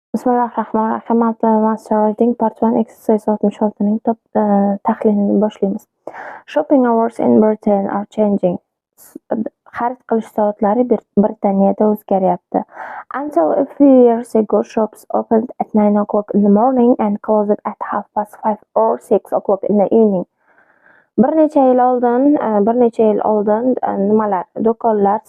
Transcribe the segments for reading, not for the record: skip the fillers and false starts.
Bismillahirrahmanirrahim. Multilevel Master Reading.Part 1 exercise 66ning tahlilini boshlaymiz. Shopping hours in Britain are changing. Xarid qilish soatlari Britaniyada o'zgaryapti. Until a few years ago, shops opened at 9 o'clock in the morning and closed at 5:30 or 6 o'clock in the evening. Bir necha yil oldin nimalar? Do'konlar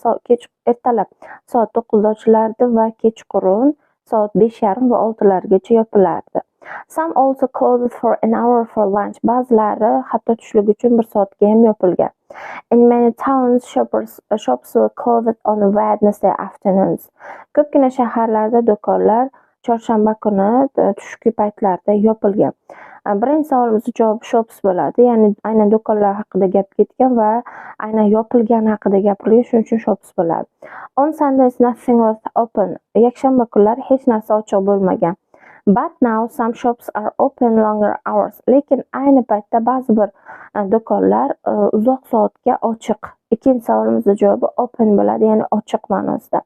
ertalab soat 9 da ochilardi va kechqurun soat 5:30 va 6largacha yopilardi. Some also closed for an hour for lunch. Ba'zilari hatto tushlik uchun 1 soatga ham yopilgan. In many towns, shops were closed on Wednesday afternoons. Ko'pgina shaharlarda do'konlar chorshanba kuni tushki paytlarda yopilgan. Birinchi savolimizning javobi shops bo'ladi. Ya'ni aynan do'konlar haqida gap ketgan va aynan yopilgan haqida gapirilgan, shuning uchun shops bo'ladi. On Sundays nothing was open. Yakshanba kunlari hech narsa ochiq bo'lmagan. But now some shops are open longer hours. Lekin ayni paytda ba'zi bir do'konlar uzoq soatga ochiq. Ikkinchi savolimizning javobi open bo'ladi, ya'ni ochiq ma'nosida.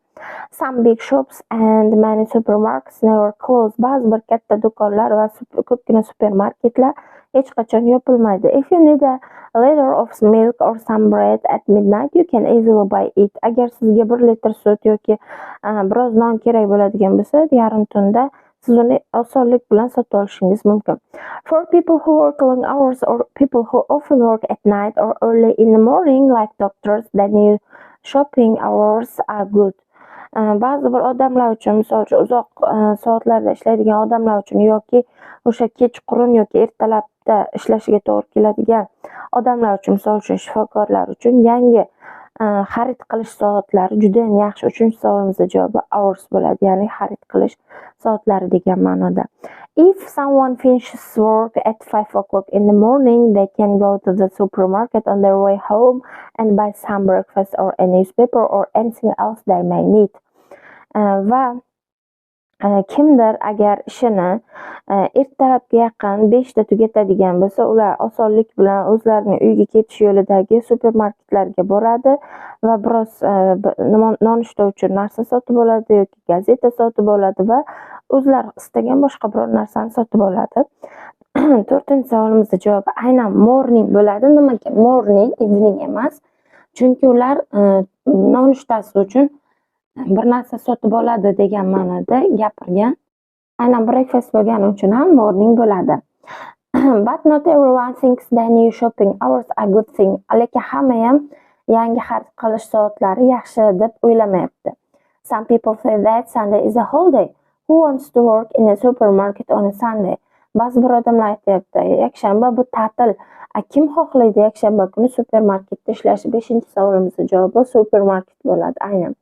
Some big shops and many supermarkets never close. Ba'zi bir katta do'konlar va ko'pgina supermarketlar hech qachon yopilmaydi. If you need a liter of milk or some bread at midnight, you can easily buy it. Agar sizga 1 litr sut yoki biroz non kerak bo'ladigan bo'lsa, yarim tunda siz uni osonlik bilan sotib olishingiz mumkin. For people who work long hours or people who often work at night or early in the morning like doctors, the new shopping hours are good. Ba'zi bir odamlar uchun, misol uchun uzoq soatlarda ishlaydigan odamlar uchun yoki o'sha kechqurun yoki ertalabda ishlashiga to'g'ri keladigan odamlar uchun, misol uchun shifokorlar uchun yangi xarid qilish soatlari juda ham yaxshi. Uchinchi savolimizning javobi hours bo'ladi, ya'ni xarid qilish soatlari degan ma'noda. If someone finishes work at 5 o'clock in the morning, they can go to the supermarket on their way home and buy some breakfast or a newspaper or anything else they may need. Va kimdir agar ishini ertalabga yaqin 5 da tugatadigan bo'lsa, ular osonlik bilan o'zlarining uyga ketish yo'lidagi supermarketlarga boradi va biroz nonushta uchun narsa sotib oladi yoki gazeta sotib oladi va o'zlari istagan boshqa biror narsani sotib oladi. To'rtinchi savolimizning javobi aynan morning bo'ladi. Nimaga morning, evening emas? Chunki ular nonushtasi uchun bir narsa sotib oladi degan ma'noda gapirgan. Aynan breakfast bo'lgani uchun ham morning bo'ladi. But not everyone thinks the new shopping hours are good thing. Lekin hamma ham yangi xarid qilish soatlari yaxshi deb o'ylamayapti. Some people say that Sunday is a holiday. Who wants to work in a supermarket on a Sunday? Ba'zi bir odamlar aytayapti, yakshanba bu ta'til. Kim xohlaydi yakshanba kuni supermarketda ishlash? 5-savolimizning javobi supermarket bo'ladi, aynan.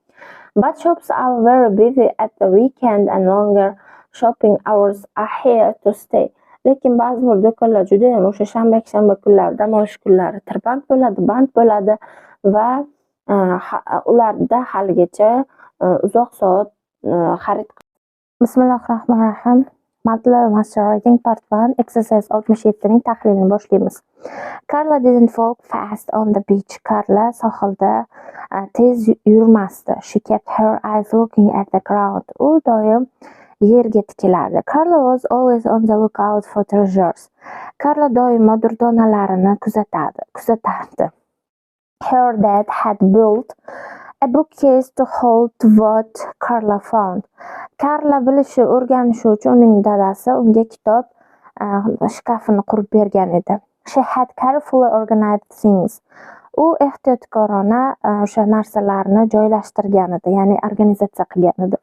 But shops are very busy at the weekend and longer shopping hours are here to stay. Lekin ba'zi bir do'konlar juda ham o'sha shanba kunlari, dam olish kunlari tirband bo'ladi, band bo'ladi va ularda haligacha uzoq soat xarid. Bismillahirrahmanirrahim. Multilevel Master Reading.Part 1 exercise 67ning tahlilini boshlaymiz. Carla didn't walk fast on the beach. Carla sohilda tez yurmasdi. She kept her eyes looking at the ground. U doim yerga tikilardi. Carla was always on the lookout for treasures. Carla doimo durdonalarini kuzatardi. Her dad had built a bookcase to hold what Carla found. Carla o'rganishi uchun uning dadasi unga kitob shkafini qurib bergan edi. She had carefully organized things. U ehtiyotkorona o'sha narsalarni joylashtirgan edi, ya'ni organizatsiya qilgan edi.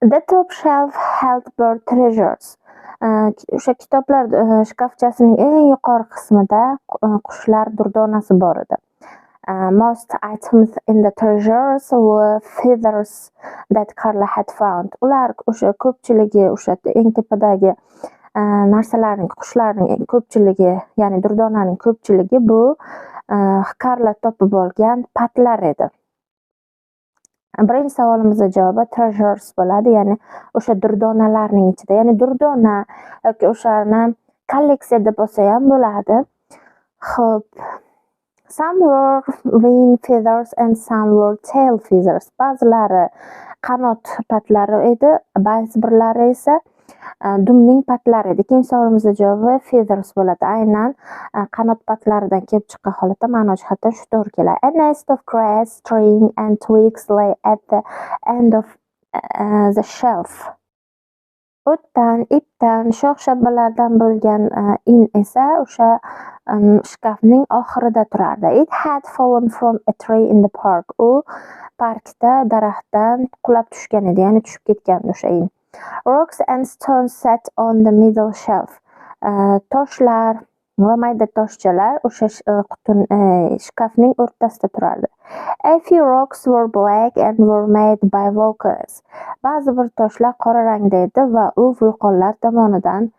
The top shelf held bird treasures. O'sha kitoblar shkafchasining eng yuqori qismida qushlar durdonasi bor edi. Most items in the treasures were feathers that Carla had found. Ular o'sha ko'pchiligi o'sha eng tepadagi narsalarning, qushlarning ko'pchiligi, ya'ni durdonaning ko'pchiligi bu Carla topib olgan patlar edi. Birinchi savolimizning javobi treasures bo'ladi, ya'ni o'sha durdonalarning ichida, ya'ni durdona yoki o'shani kolleksiya deb olsa ham bo'ladi. Xo'p, some were wing feathers and some were tail feathers. Ba'zilari qanot patlari edi, ba'zi birlari esa dumning patlari edi. Ikkinchi savolimizning javobi feathers bo'ladi. Aynan qanot patlaridan kelib chiqqan holatda ma'no jihatdan shu to'g'ri keladi. A nest of grass, string and twigs lay at the end of the shelf. O'tdan, ipdan, shox-shabbalardan bo'lgan in esa o'sha shkafning oxirida turardi. It had fallen from a tree in the park. U parkda daraxtdan qulab tushgan edi, ya'ni tushib ketgan o'sha in. Rocks and stones sat on the middle shelf. Toshlar va mayda toshchalar o'sha shkafning o'rtasida turardi. A few rocks were black and were made by volcanoes. Ba'zi bir toshlar qora rangda edi va u vulqonlar tomonidan,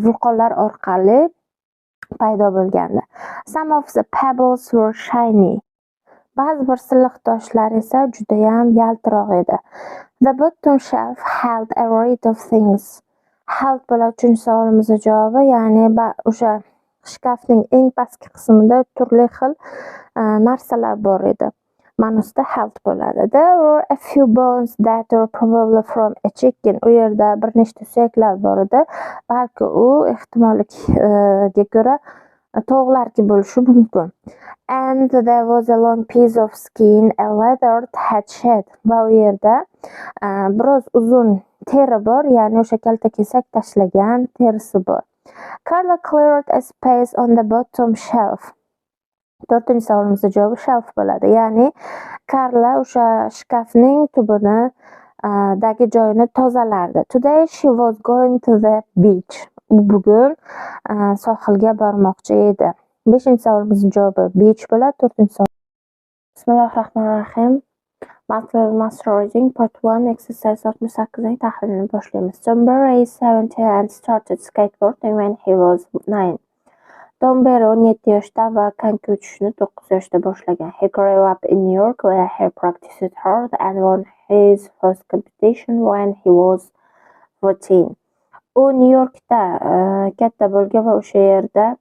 vulqonlar orqali paydo bo'lgandi. Some of the pebbles were shiny. Ba'zi bir silliq toshlar esa juda ham yaltiroq edi. The bottom shelf held a array of things. Held bo'ladi uchinchi savolimizning javobi, ya'ni o'sha shkafning eng pastki qismida turli xil narsalar bor edi. Ma'nosida held bo'ladi. There were a few bones that were probably from a chicken. U yerda bir nechta suyaklar bor edi. Balki u ehtimolga ko'ra tovuqlarki bo'lishi mumkin. And there was a long piece of skin a leather had shed. Va u yerda biroz uzun teri bor, ya'ni o'sha kaltakesak tashlagan terisi bor. Carla cleared a space on the bottom shelf. To'rtinchi savolimizning javobi shelf bo'ladi. Ya'ni Carla o'sha shkafning tubini dagi joyini tozalardi. Today she was going to the beach. Bugun sohilga bormoqchi edi. Beshinchi savolimizning javobi beach bo'ladi. To'rtinchi savol. Bismillahirrohmanirrohim. Multilevel Master Reading.Part 1 exercise 68 tahlilini boshlaymiz. Tom Berry is 17 and started skateboarding when he was 9. Tom Berry 17 yoshda va konki uchishni 9 yoshda boshlagan. He grew up in New York where he practiced hard and won his first competition when he was 14. U New Yorkda katta bo'lgan va o'sha yerda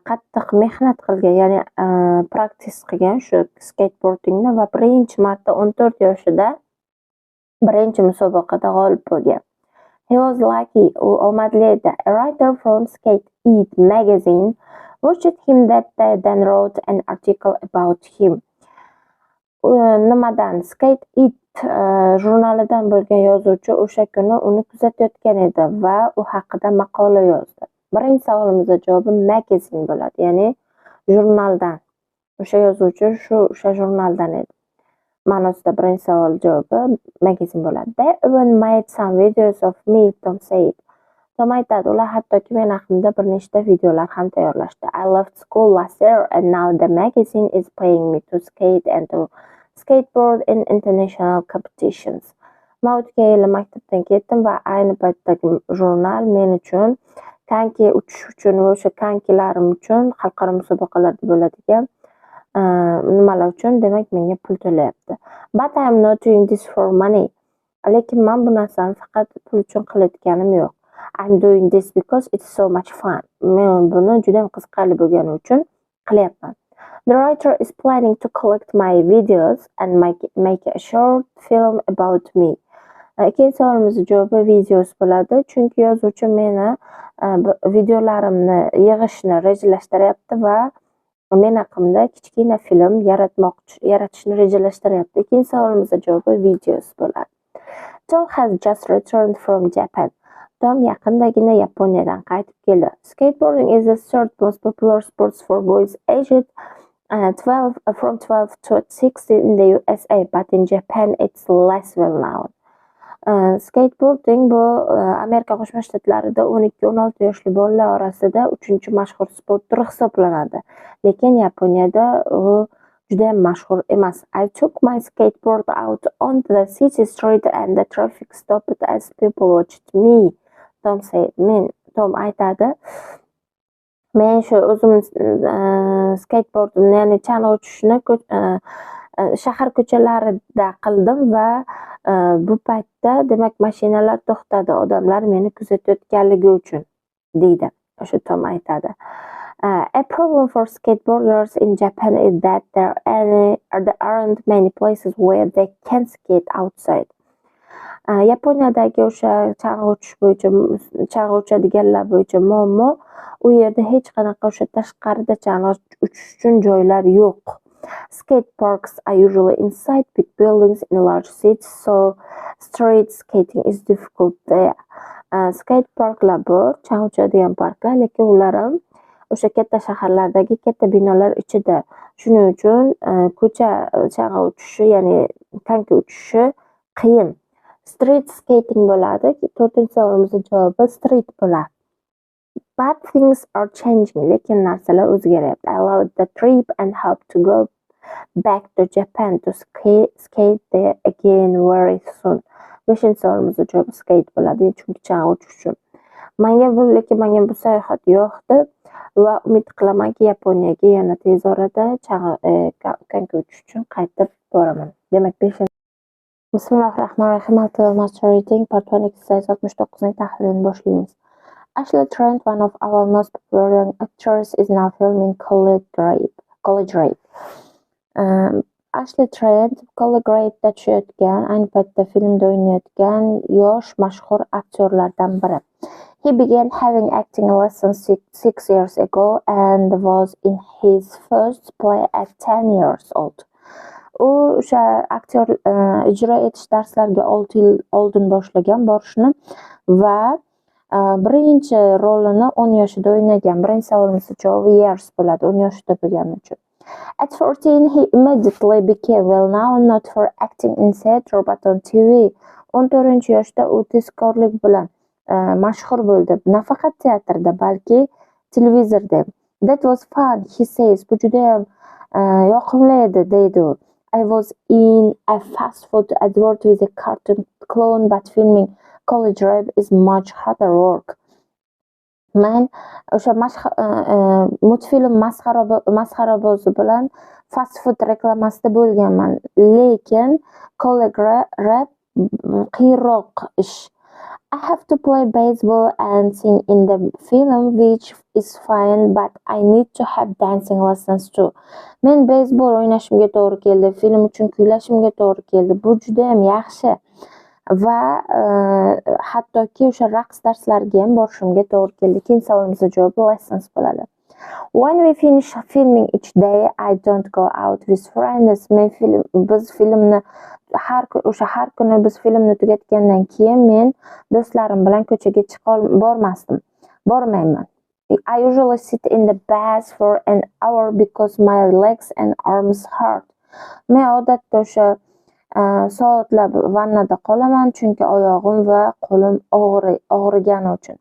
qattiq mehnat qilgan, ya'ni practice qilgan shu skateboardingni va birinchi marta 14 yoshida birinchi musobaqada g'olib bo'lgan. He was lucky, u omadli edi. A writer from Skate It magazine watched him that day, then wrote an article about him. Nimadan? Skate It jurnalidan bo'lgan yozuvchi o'sha kuni uni kuzatayotgan edi va u haqida maqola yozdi. Birinchi savolimizning javobi magazine bo'ladi, ya'ni jurnaldan. O'sha yozuvchi o'sha jurnaldan edi. Ma'nosida birinchi savol javobi magazine bo'ladi. They even made some videos of me, Tom said. Tom aytadi, ular hattoki men haqimda bir nechta videolar ham tayyorlashdi. I left school last year and now the magazine is paying me to skate and to skateboard in international competitions. Men o'tgan yili maktabdan ketdim va ayni paytdagi jurnal men uchun konki uchish uchun va o'sha konkilarim uchun xalqaro musobaqalarda bo'ladigan nimalar uchun, demak menga pul to'layapti. But I am not doing this for money. Lekin men bu narsani faqat pul uchun qilayotganim yo'q. I'm doing this because it's so much fun. Men buni juda ham qiziqarli bo'lgani uchun qilyapman. The writer is planning to collect my videos and make a short film about me. Ikkinchi savolimizning javobi videos bo'ladi, chunki yozuvchi meni videolarimni yig'ishni rejalashtiryapti va men haqimda kichkina film yaratishni rejalashtiryapti. Ikkinchi savolimizning javobi videos bo'ladi. Tom has just returned from Japan. Tom yaqindagina Yaponiyadan qaytib keldi. Skateboarding is the third most popular sport for boys aged from 12 to 16 in the USA, but in Japan it's less well known. Skateboarding bu Amerika Qo'shma Shtatlarida 12-16 yoshli bolalar orasida 3-mashhur sport turi hisoblanadi. Lekin Yaponiyada u juda ham mashhur emas. I took my skateboard out onto the city street and the traffic stopped as people watched me. Tom said. Tom aytadi, men shu o'zim skateboardimni, ya'ni chang'i uchishni shahar ko'chalarida qildim va bu paytda demak mashinalar to'xtadi, odamlar meni kuzatayotganligi uchun, deydi. O'sha Tom aytadi. A problem for skateboarders in Japan is that there aren't many places where they can skate outside. Yaponiyadagi o'sha chang'i uchadiganlar bo'yicha muammo, u yerda hech qanaqa o'sha tashqarida chang'i uchish uchun joylar yo'q. Skate parks are usually inside big buildings in large cities, so street skating is difficult there. Skate parklar bor, chang'i uchadigan parklar, lekin ular ham o'sha katta shaharlardagi katta binolar ichida. Shuning uchun ko'cha chang'i uchishi, ya'ni konki uchishi qiyin. Street skating bo'ladi. 4-savolimizni javobi street bo'ladi. But things are changing, lekin narsalar o'zgaryapti. I love the trip and hope to go back to Japan to skate there again very soon. 5-savolimizning javobi skate bo'ladi, chunki chang'i uchish uchun. Lekin menga bu sayohat yoqdi va umid qilamanki, Yaponiyaga yana tez orada konki uchish uchun qaytib boraman. Demak, 5. Bismillahirrahmanirrahim. Multilevel Master Reading.Part 1 exercise 69ning tahlilini boshlaymiz. Ashley Trent, one of our most popular young actors, is now filming College Rape. Ashley Trent College Rape'da tushayotgan, ayni paytda filmda o'ynayotgan yosh mashhur aktyorlardan biri. He began having acting lessons 6 years ago and was in his first play at 10 years old. U o'sha aktyor ijro etish darslariga 6 yil oldin boshlagan borishni va birinchi rolini 10 yoshida o'ynagan. Birinchi savolimizning javobi years bo'ladi, 10 yoshida bo'lgani uchun. At 14, he immediately became well known not for acting in theater but on TV. 14-yoshda u tezkorlik bilan mashhur bo'ldi. Nafaqat teatrda, balki televizorda. That was fun, he says. Bu juda ham yoqimli edi, deydi u. I was in a fast food advert with a cartoon clone, but filming College Rape is much harder work. Men o'sha multfilm masxarabozi bilan fast food reklamasida bo'lganman, lekin College Rape qiyinroq ish. I have to play baseball and sing in the film, which is fine, but I need to have dancing lessons too. Men baseball o'ynashimga to'g'ri keldi, film uchun kuylashimga to'g'ri keldi. Bu juda ham yaxshi. Va hattoki o'sha raqs darslariga ham borishimga to'g'ri keldi. Keyin savolimizning javobi lessons bo'ladi. When we finish filming each day, I don't go out with friends. Biz filmni har kuni biz filmni tugatgandan keyin men do'stlarim bilan ko'chaga bormayman. I usually sit in the bath for an hour because my legs and arms hurt. Men odatda o'sha soatlab vannada qolaman, chunki oyog'im va qo'lim og'rigani uchun.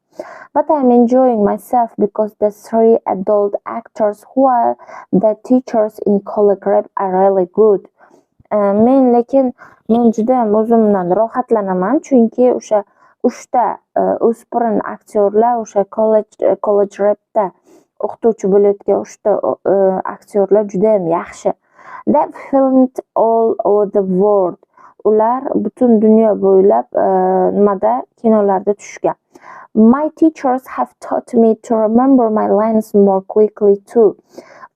But I'm enjoying myself because the 3 adult actors who are the teachers in College Rape are really good. Men juda ham o'zimdan rohatlanaman, chunki o'sha 3 o'spirin aktyorlar o'sha College Rape'da o'qituvchi bo'layotgan 3 aktyorlar juda ham yaxshi. They filmed all over the world. Ular butun dunyo bo'ylab kinolarda tushgan. My teachers have taught me to remember my lines more quickly too.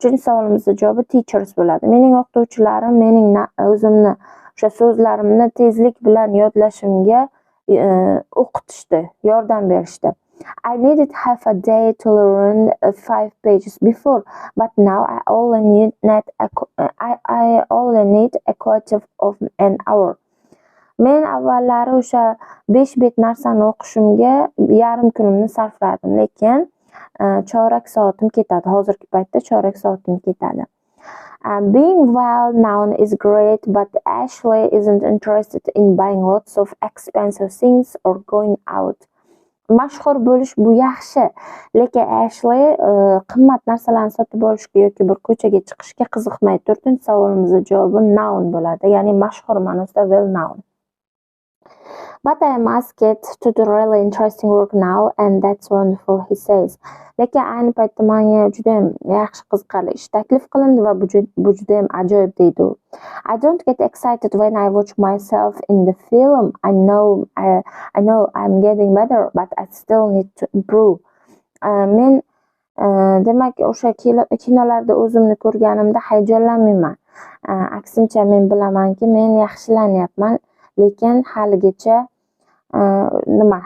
3-savolimizning javobi teachers bo'ladi. Mening o'qituvchilarim mening o'zimni o'sha so'zlarimni tezlik bilan yodlashimga o'qitishdi, yordam berishdi. I needed half a day to learn 5 pages before, but now I only need a quarter of an hour. Men avvallari o'sha 5 bet narsani o'qishimga yarim kunimni sarflardim, lekin chorak soatim ketadi. Hozirgi paytda chorak soatim ketadi. Being well known is great, but Ashley isn't interested in buying lots of expensive things or going out. Mashhur bo'lish bu yaxshi, lekin Ashley qimmat narsalarni sotib olishga yoki bir ko'chaga chiqishga qiziqmaydi. 4-savolimizning javobi noun bo'ladi, ya'ni mashhur ma'nosida well known. But I am asked to do really interesting work now, and that's wonderful, he says. Lekin ayni paytda menga juda ham yaxshi qiziqarli ish taklif qilindi va bu juda ham ajoyib, deydi u. I don't get excited when I watch myself in the film. I know I'm getting better, but I still need to improve. Men demak o'sha kinolarda o'zimni ko'rganimda hayajonlanmayman. Aksincha men bilamanki men yaxshilanyapman, lekin haligacha nima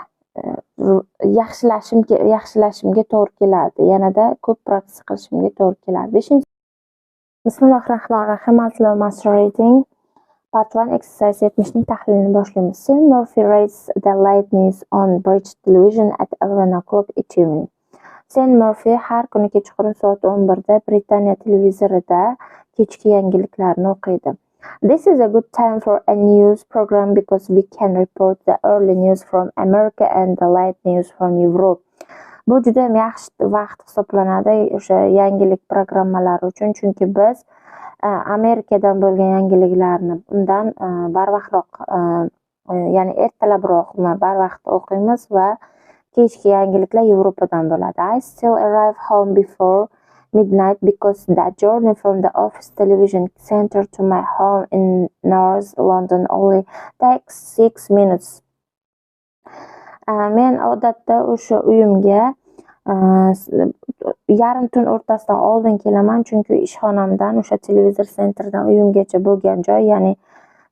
yaxshilashimga to'g'ri keladi. Yanada ko'p praktika qilishimga to'g'ri keladi. 5. Bismillahirrahmanirrahim. Multilevel Master Reading.Part 1 exercise 70ning tahlilini boshlaymiz. Cillian Murphy reads the late news on British television at 11 o'clock each evening. Cillian Murphy har kuni kechqurun soat 11 da Britaniya televizorida kechki yangiliklarni o'qiydi. This is a good time for a news program because we can report the early news from America and the late news from Europe. Bu juda yaxshi vaqt hisoblanadi o'sha yangilik programmalari uchun, chunki biz Amerikadan bo'lgan yangiliklarni undan barvaqtroq, ya'ni ertalabroq barvaqt o'qiymiz va kechki yangiliklar Yevropadan bo'ladi. I still arrive home before midnight because the journey from the office television center to my home in North London only takes 6 minutes. Men odatda o'sha uyimga yarim tun o'rtasidan oldin kelaman, chunki ishxonamdan o'sha televizor sentrdan uyimgacha bo'lgan joy, ya'ni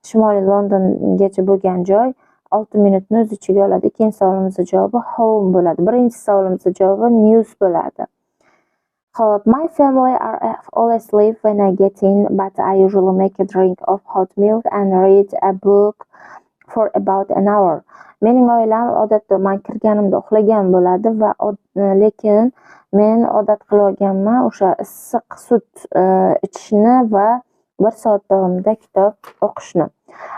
Shimoliy Londongacha bo'lgan joy 6 minutni o'z ichiga oladi. Ikkinchi savolimizning javobi home bo'ladi. Birinchi savolimizning javobi news bo'ladi. Xo'p, my family are always leave when I get in, but I usually make a drink of hot milk and read a book for about an hour. Mening oilam odatda men kirganimda uxlagan bo'ladi va lekin men odat qilib olganman o'sha issiq sut ichishni va 1 soat davomida kitob o'qishni.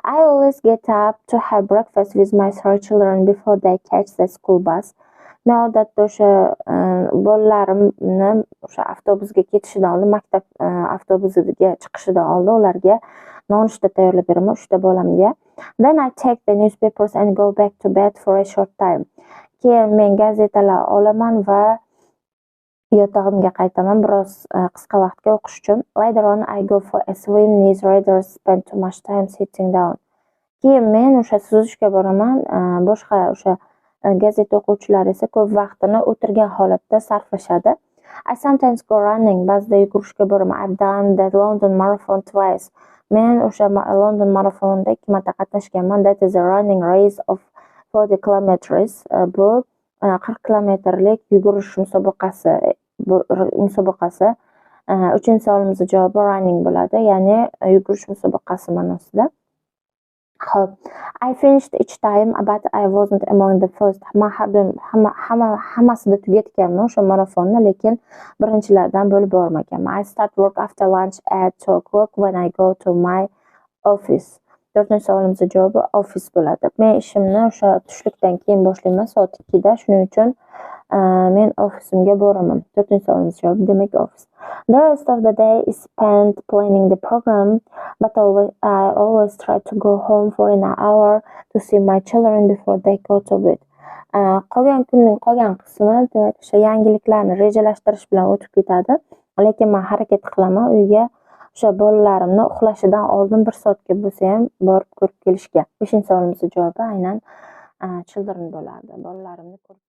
I always get up to have breakfast with my 3 children before they catch the school bus. Men odatda o'sha bolalarimni o'sha avtobusga ketishidan oldin, maktab avtobusiga chiqishidan oldin ularga nonushta tayyorlab beraman 3 ta bolamga. Then I take the newspapers and go back to bed for a short time. Keyin men gazetalar olaman va yotog'imga qaytaman biroz qisqa vaqtga o'qish uchun. Later on I go for a swim. News readers spend too much time sitting down. Keyin men o'sha suzishga boraman. Boshqa o'sha gazeta o'quvchilari esa ko'p vaqtini o'tirgan holatda sarflashadi. I sometimes go running. Ba'zida yugurishga boraman. I've done the London Marathon twice. Men o'sha London marafonida 2 marta qatnashganman. That is a running race of 40 kilometers. Bu 40 kilometrlik yugurish musobaqasi. 3-chi savolimizning javobi running bo'ladi, ya'ni yugurish musobaqasi ma'nosida. Xo'p, I finished each time, but I wasn't among the first. Men hammasida tugatganman o'sha marafonni, lekin birinchilardan bo'lib bormaganman. I start work after lunch at 2 o'clock when I go to my office. 4-chi savolimizning javobi office bo'ladi. Men ishimni o'sha tushlikdan keyin boshlayman soat 2 da, shuning uchun men ofisimga boraman. 4-chi savolimizning javobi demak office. The rest of the day is spent planning the program, but I always try to go home for an hour to see my children before they go to bed. Qolgan kunning qolgan qismi demak o'sha yangiliklarni rejalashtirish bilan o'tib ketadi. Lekin men harakat qilaman uyga o'sha bolalarimni uxlashidan oldin 1 soatga bo'lsa ham borib ko'rib kelishga. 5-chi savolimizning javobi aynan children bo'ladi. Bolalarimni ko'rib